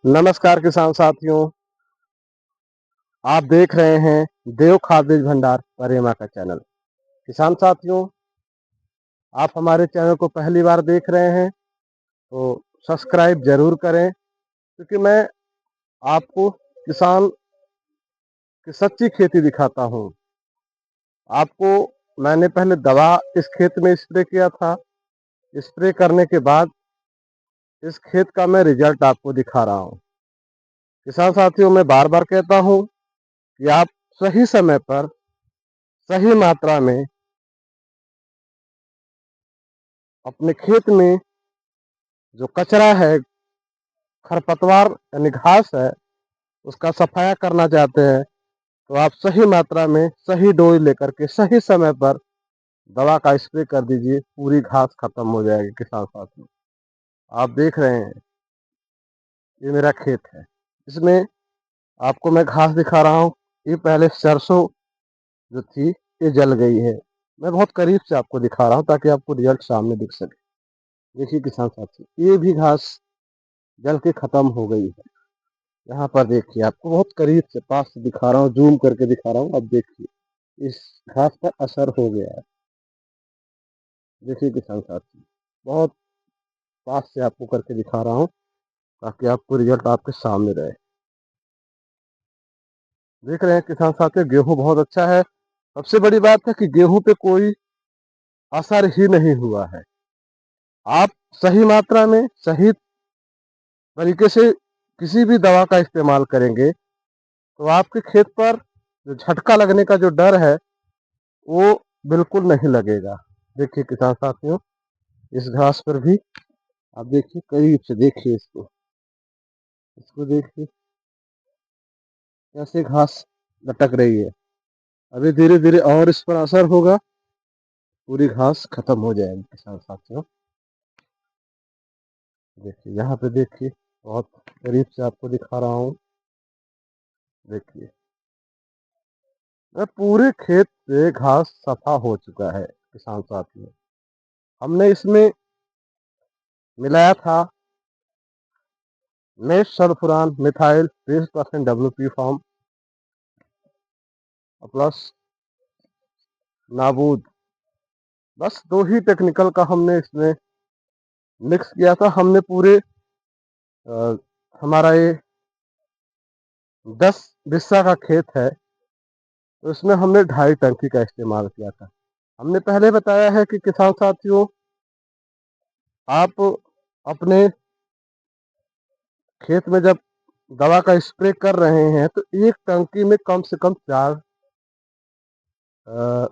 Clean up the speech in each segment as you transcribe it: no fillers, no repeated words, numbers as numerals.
नमस्कार किसान साथियों, आप देख रहे हैं देव खाद बीज भंडार परेमा का चैनल। किसान साथियों, आप हमारे चैनल को पहली बार देख रहे हैं तो सब्सक्राइब जरूर करें, क्योंकि मैं आपको किसान की सच्ची खेती दिखाता हूं। आपको मैंने पहले दवा इस खेत में स्प्रे किया था। स्प्रे करने के बाद इस खेत का मैं रिजल्ट आपको दिखा रहा हूं। किसान साथियों, मैं बार बार कहता हूं कि आप सही समय पर सही मात्रा में अपने खेत में जो कचरा है, खरपतवार यानी घास है, उसका सफाया करना चाहते हैं तो आप सही मात्रा में सही डोज लेकर के सही समय पर दवा का स्प्रे कर दीजिए। पूरी घास खत्म हो जाएगी। किसान साथियों, आप देख रहे हैं ये मेरा खेत है। इसमें आपको मैं घास दिखा रहा हूँ। ये पहले सरसों जो थी ये जल गई है। मैं बहुत करीब से आपको दिखा रहा हूँ ताकि आपको रिजल्ट सामने दिख सके। देखिए किसान साथियों, ये भी घास जल के खत्म हो गई है। यहाँ पर देखिए, आपको बहुत करीब से पास से दिखा रहा हूँ, जूम करके दिखा रहा हूँ। अब देखिए इस घास पर असर हो गया है। देखिए किसान साथी, बहुत पास से आपको करके दिखा रहा हूँ ताकि आपको रिजल्ट आपके सामने रहे। देख रहे हैं किसान साथी, गेहूं बहुत अच्छा है। सबसे बड़ी बात है कि गेहूं पे कोई असर ही नहीं हुआ है। आप सही मात्रा में सही तरीके से किसी भी दवा का इस्तेमाल करेंगे तो आपके खेत पर जो झटका लगने का जो डर है वो बिल्कुल नहीं लगेगा। देखिए किसान साथियों, इस घास पर भी आप देखिए, करीब से देखिए इसको इसको देखिए कैसे घास लटक रही है। अभी धीरे धीरे और इस पर असर होगा, पूरी घास खत्म हो जाएगी। किसान साथियों देखिए, यहाँ पे देखिए, बहुत करीब से आपको दिखा रहा हूँ। देखिए, पूरे खेत से घास सफा हो चुका है। किसान साथियों, हमने इसमें मिलाया था मेष सल्फुरान मिथाइल 20% WP फॉर्म प्लस नाबूद। बस दो ही टेक्निकल का हमने इसमें मिक्स किया था। हमने पूरे हमारा ये 10 बिस्सा का खेत है, तो इसमें हमने 2.5 टंकी का इस्तेमाल किया था। हमने पहले बताया है कि किसान साथियों, आप अपने खेत में जब दवा का स्प्रे कर रहे हैं तो एक टंकी में कम से कम 4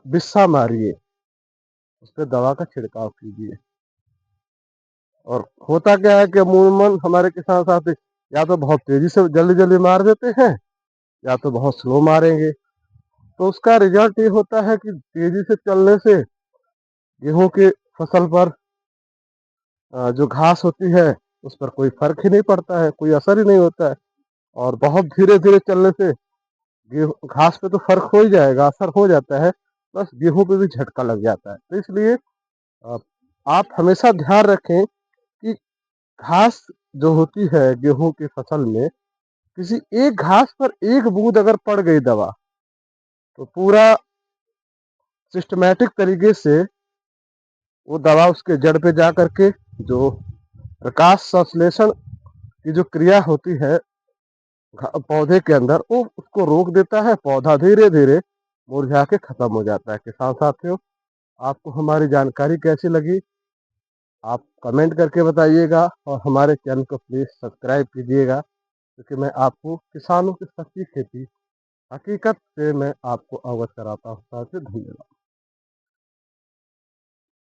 बिस्सा मारिए, उस पर दवा का छिड़काव कीजिए। और होता क्या है कि अमूमन हमारे किसान साथी या तो बहुत तेजी से जल्दी जल्दी मार देते हैं या तो बहुत स्लो मारेंगे। तो उसका रिजल्ट ये होता है कि तेजी से चलने से गेहूं की फसल पर जो घास होती है उस पर कोई फर्क ही नहीं पड़ता है, कोई असर ही नहीं होता है। और बहुत धीरे धीरे चलने से गेहूं घास पे तो फर्क हो ही जाएगा, असर हो जाता है, प्लस गेहूं पे भी झटका लग जाता है। तो इसलिए अ, आप हमेशा ध्यान रखें कि घास जो होती है गेहूं की फसल में, किसी एक घास पर एक बूंद अगर पड़ गई दवा तो पूरा सिस्टमैटिक तरीके से वो दवा उसके जड़ पे जा करके जो प्रकाश संश्लेषण की जो क्रिया होती है पौधे के अंदर, वो उसको रोक देता है। पौधा धीरे धीरे मुरझा के खत्म हो जाता है। किसान साथियों, आपको हमारी जानकारी कैसी लगी आप कमेंट करके बताइएगा, और हमारे चैनल को प्लीज सब्सक्राइब कीजिएगा, क्योंकि मैं आपको किसानों की सच्ची खेती हकीकत से मैं आपको अवगत कराता हूँ। साथियों धन्यवाद।